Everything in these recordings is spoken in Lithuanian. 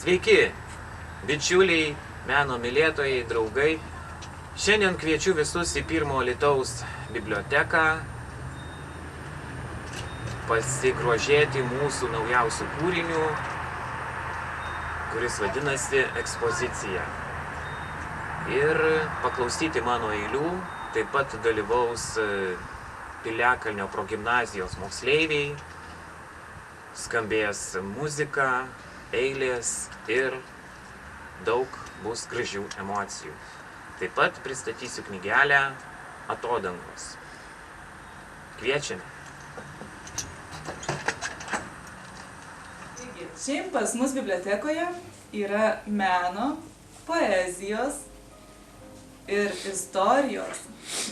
Sveiki, bičiuliai, meno mylėtojai, draugai. Šiandien kviečiu visus į Pirmo Alytaus biblioteką pasigrožėti mūsų naujausių kūrinių, kuris vadinasi Ekspozicija. Ir paklausyti mano eilių, taip pat dalyvaus Piliakalnio progimnazijos moksleiviai, skambės muzika, eilės ir daug bus gražių emocijų. Taip pat pristatysiu knygelę Atodangos. Kviečiame. Šiaip pas mus bibliotekoje yra meno, poezijos ir istorijos,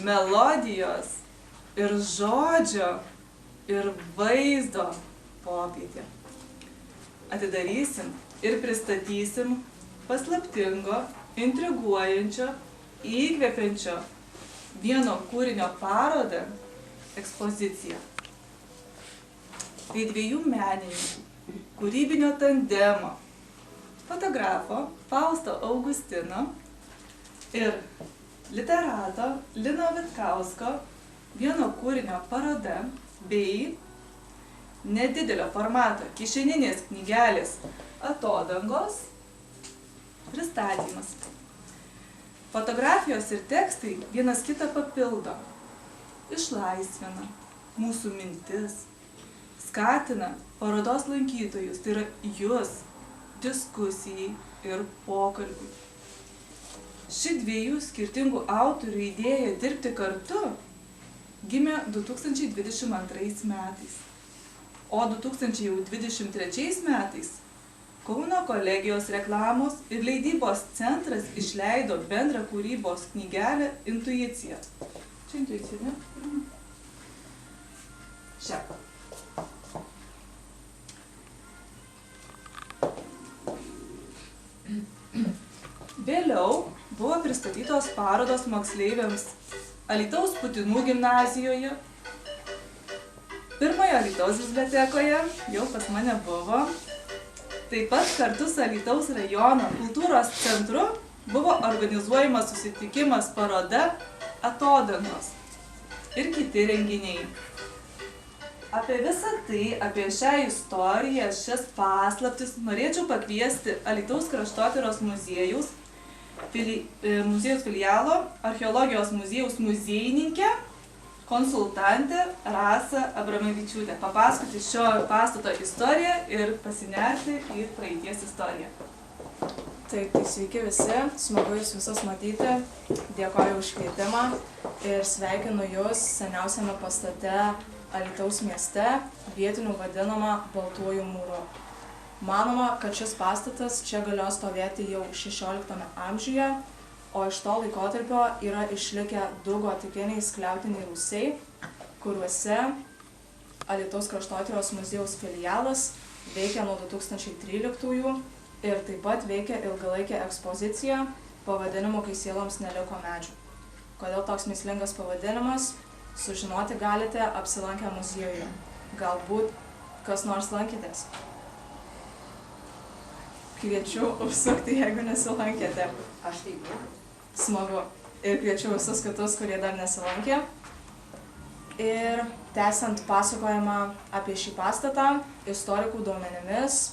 melodijos ir žodžio ir vaizdo popietė. Atidarysim ir pristatysim paslaptingo, intriguojančio, įkvepiančio vieno kūrinio parodą Ekspozicija. Tai dviejų menininkų kūrybinio tandemo, fotografo Fausto Augustino ir literato Lino Vitkausko vieno kūrinio paroda bei nedidelio formato kišeninės knygelės Atodangos pristatymas. Fotografijos ir tekstai vienas kitą papildo, išlaisvina mūsų mintis, skatina parodos lankytojus, tai yra jūs, diskusijai ir pokalbiui. Ši dviejų skirtingų autorių idėja dirbti kartu gimė 2022 metais. O 2023 metais Kauno kolegijos reklamos ir leidybos centras išleido bendrą kūrybos knygelę Intuicija. Čia intuicija, ne? Šią. Vėliau buvo pristatytos parodos moksleiviams Alytaus Putinų gimnazijoje, Pirmojo Alytaus bibliotekoje, jau pas mane buvo. Taip pat kartu su Alytaus rajono kultūros centru buvo organizuojamas susitikimas paroda Atodangos ir kiti renginiai. Apie visą tai, apie šią istoriją, šias paslaptis norėčiau pakviesti Alytaus kraštotyros muziejaus filialo Archeologijos muziejaus muziejininkę, konsultantė Rasa Abramavičiūtė, papasakoti šio pastato istoriją ir pasinerti į praeities istoriją. Taip, sveiki visi, smagu jūs visus matyti, dėkoju už kvietimą ir sveikinu jūs seniausiame pastate Alytaus mieste, vietinių vadinama Baltuoju mūru. Manoma, kad šis pastatas čia galėjo stovėti jau 16 amžiuje, o iš to laikotarpio yra išlikę du gotikiniai skliautiniai rūsiai, kuriuose Alytaus kraštotyros muziejaus filialas veikia nuo 2013 ir taip pat veikia ilgalaikė ekspozicija pavadinimu Kai sieloms neliko medžių. Kodėl toks mįslingas pavadinimas, sužinoti galite apsilankę muziejuje. Galbūt kas nors lankėtės. Kviečiu užsukti, jeigu nesilankėte. Aš taip. Smagu. Ir kviečiu visus kitus, kurie dar nesilankė. Ir tęsiant pasakojimą apie šį pastatą, istorikų duomenimis,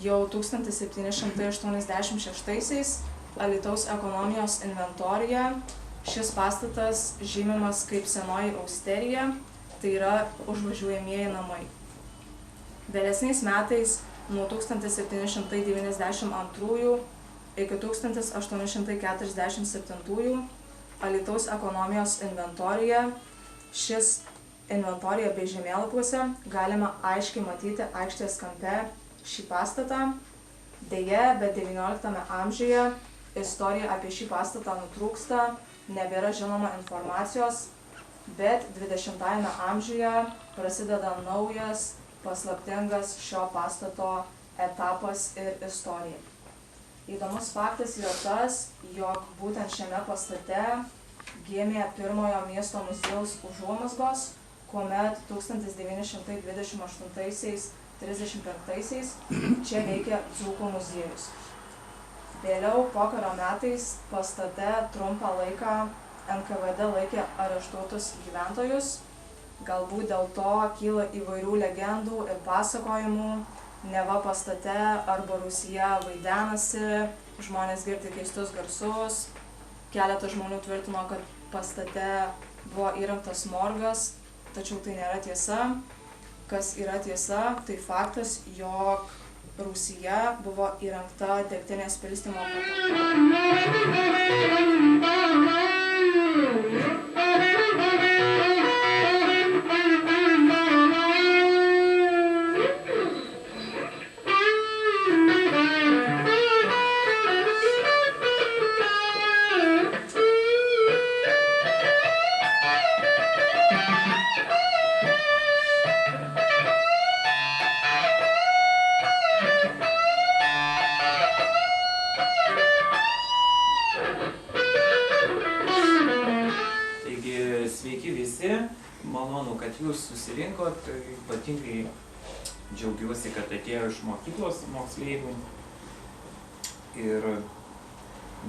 jau 1786 Alytaus ekonomijos inventoriuje šis pastatas žymimas kaip senoji austerija, tai yra užvažiuojamieji namai. Vėlesniais metais, nuo 1792 iki 1847 Alytaus ekonomijos inventoriuje, šis inventorija bei žemėlapiuose galima aiškiai matyti aikštės kampe šį pastatą. Deja, bet XIX amžiuje istorija apie šį pastatą nutrūksta, nebėra žinoma informacijos, bet XX amžiuje prasideda naujas, paslaptingas šio pastato etapas ir istorija. Įdomus faktas yra tas, jog būtent šiame pastate gimė pirmojo miesto muziejaus užuomazgos, kuomet 1928 1935-aisiais čia veikė Dzūkų muziejus. Vėliau pokario metais pastate trumpą laiką NKVD laikė areštuotus gyventojus. Galbūt dėl to kyla įvairių legendų ir pasakojimų, neva pastate arba rūsyje vaidenasi, žmonės girdi keistus garsus. Keletas žmonių tvirtino, kad pastate buvo įrengtas morgas, tačiau tai nėra tiesa. Kas yra tiesa, tai faktas, jog rūsyje buvo įrengta degtinės pilstymo patalpa. Sveiki visi, malonu, kad jūs susirinkot, ypatingai džiaugiuosi, kad atėjo iš mokyklos moksleivių. Ir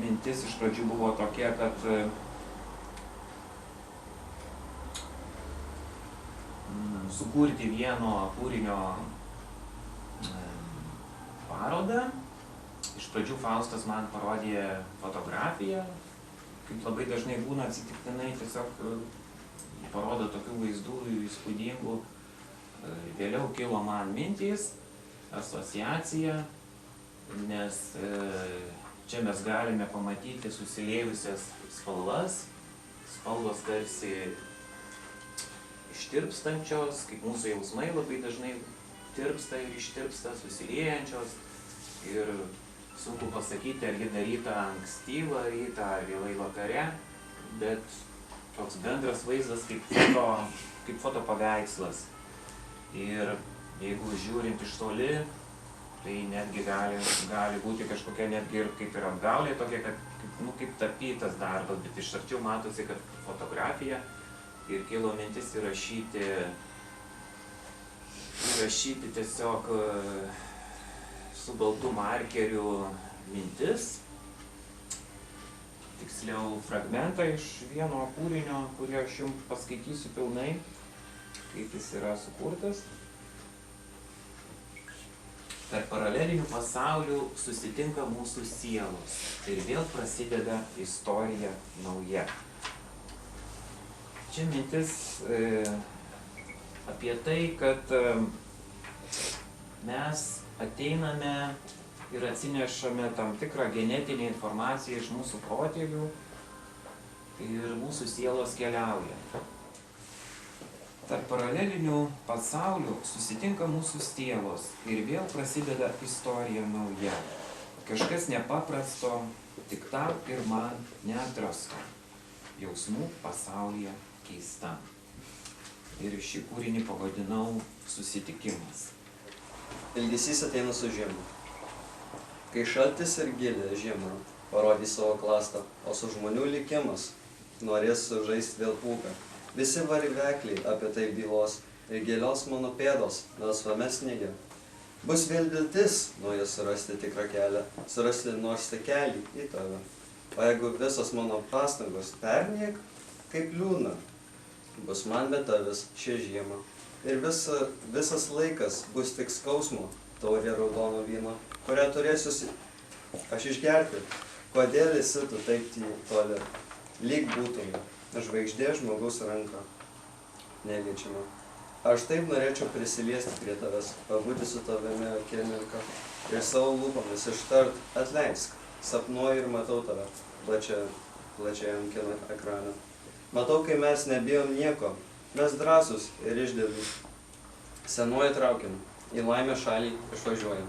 mintis iš pradžių buvo tokia, kad sukurti vieno kūrinio parodą. Iš pradžių Faustas man parodė fotografiją, kaip labai dažnai būna atsitiktinai, tiesiog parodo tokių vaizdų įspūdingų. Vėliau kilo man mintys, asociacija, nes čia mes galime pamatyti susiliejusias spalvas, spalvos tarsi ištirpstančios, kaip mūsų jausmai labai dažnai tirpsta ir ištirpsta, susiliejančios. Ir sunku pasakyti, ar ji daryta ankstyvą rytą, ar vėlai vakare, bet toks bendras vaizdas kaip fotopaveikslas. Ir jeigu žiūrint iš toli, tai netgi gali būti kažkokia netgi ir kaip ir apgaulė tokia, kad kaip tapytas darbas, bet iš arčiau matosi, kad fotografija. Ir kilo mintis įrašyti tiesiog su baltu markeriu mintis, tiksliau fragmentą iš vieno kūrinio, kurį aš jums paskaitysiu pilnai, kaip jis yra sukurtas. Tarp paralelinių pasaulių susitinka mūsų sielos ir vėl prasideda istorija nauja. Čia mintis apie tai, kad mes ateiname ir atsinešame tam tikrą genetinę informaciją iš mūsų protėvių ir mūsų sielos keliauja. Tarp paralelinių pasaulių susitinka mūsų sielos ir vėl prasideda istorija nauja. Kažkas nepaprasto, tik tau ir man neatrasto. Jausmų pasaulyje keista. Ir šį kūrinį pavadinau Susitikimas. Ilgesys ateina su žiema. Kai šaltis ir gilė žiema parodys savo klastą, o su žmonių likimas norės žaisti vėl pūką. Visi varvekliai apie tai bylos ir gėlios mano pėdos melsvame sniege. Bus vėl viltis nauja surasti tikrą kelią, surasti nors takelį į tave. O jeigu visos mano pastangos perniek, kaip liūna, bus man be tavęs šią žiemą. Ir visas laikas bus tik skausmo, taurė raudono vyno, kurią turėsiu aš išgerti. Kodėl esi tu taip toli, lyg būtume, žvaigždė žmogaus ranka, neliečiama. Aš taip norėčiau prisiliesti prie tavęs, pabūti su tavimi akimirką ir savo lūpomis ištart atleisk. Sapnuoju ir matau tave plačiajam kino ekrane. Matau, kai mes nebijom nieko, mes drąsus ir išdidūs. Senuoju traukiniu, į laimę šalį išvažiuojam.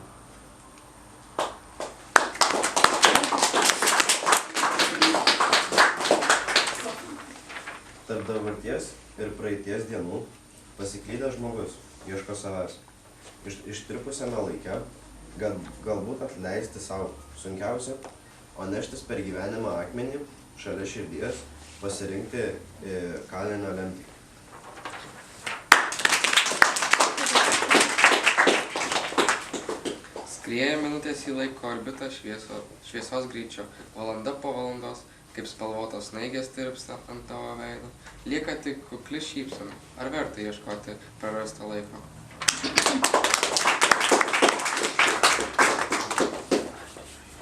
Tarp dabarties ir praeities dienų pasiklydęs žmogus ieško savęs. Ištirpusiame laike galbūt atleisti savo sunkiausia, o neštis per gyvenimą akmenį šalia širdies, pasirinkti kalinio lemtį. Skrieja minutės į laiko orbitą šviesos greičiu, valanda po valandos, kaip spalvotos snaigės tirpsta ant tavo veido, lieka tik kukli šypsena. Ar verta ieškoti prarasto laiko?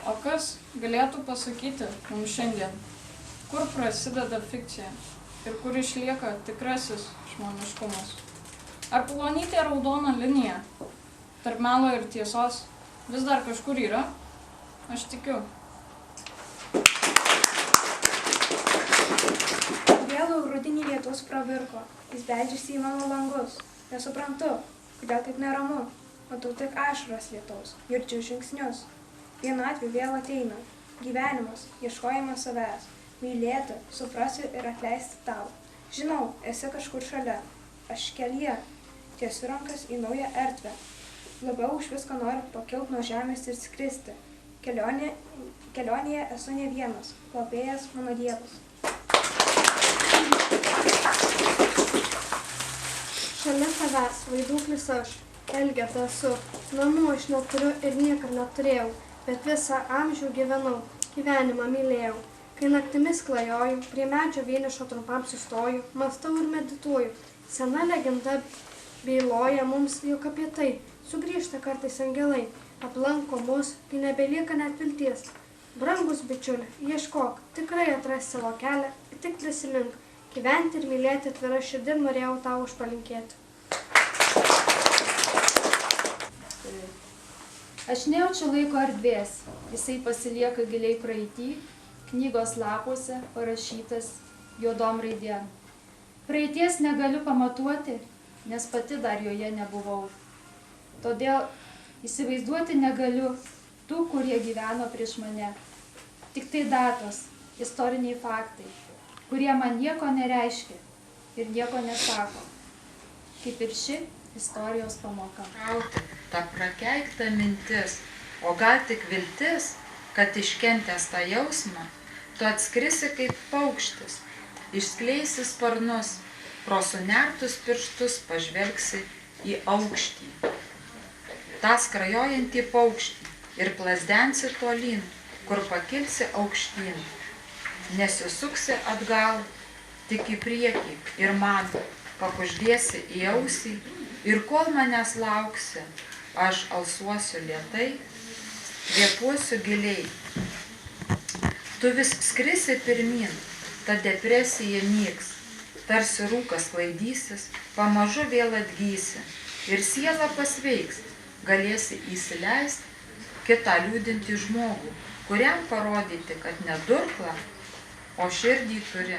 O kas galėtų pasakyti mums šiandien, kur prasideda fikcija ir kur išlieka tikrasis žmoniškumas? Ar plonytė raudona linija tarp melo ir tiesos vis dar kažkur yra? Aš tikiu. Vėlų rudinį lietus pravirko, jis beldžiasi į mano langus. Nesuprantu, kodėl taip neramu, matau tik ašaras lietaus, girdžiu žingsnius. Vienatvė vėl ateina, gyvenimas, ieškojimas savęs, mylėti, suprasti ir atleisti tau. Žinau, esi kažkur šalia, aš kelyje, tiesiu rankas į naują erdvę. Labiau už viską noriu pakilti nuo žemės ir skristi. Kelionėje esu ne vienas, globėjas mano Dievas. Šalia tavęs vaiduklis aš, Elgeta esu. Namų aš neturiu ir niekad neturėjau, bet visą amžių gyvenau, gyvenimą mylėjau. Kai naktimis klajoju, prie medžio vienišo trumpam sustoju, mąstau ir medituoju. Sena legenda byloja mums juk apie tai. Sugrįžta kartais angelai, aplanko mus, kai nebelieka net vilties. Brangus bičiuli, ieškok, tikrai atrasi savo kelią, tik prisimink, gyventi ir mylėti atvira širdim norėjau tau užpalinkėti. Aš nejaučiu laiko erdvės, jisai pasilieka giliai praeitį, knygos lapuose parašytas juodom raidėm. Praeities negaliu pamatuoti, nes pati dar joje nebuvau. Todėl įsivaizduoti negaliu tų, kurie gyveno prieš mane. Tik tai datos, istoriniai faktai, kurie man nieko nereiškia ir nieko nesako. Kaip ir ši istorijos pamoka. Ta prakeikta mintis, o gal tik viltis, kad iškentęs tą jausmą, tu atskrisi kaip paukštis, išskleisi sparnus, pro sunertus pirštus pažvelgsi į aukštį. Ta skrajojantį paukštį ir plazdensi tolyn, kur pakilsi aukštyn. Nesisuksi atgal, tik į priekį ir man pakuždėsi į ausį ir kol manęs lauksi, aš alsuosiu lėtai, kvėpuosiu giliai. Tu vis skrisi pirmin, ta depresija nyks, tarsi rūkas sklaidysis, pamažu vėl atgysi ir siela pasveiks. Galėsi įsileisti kitą liūdintį žmogų, kuriam parodyti, kad ne durklą, o širdį turi.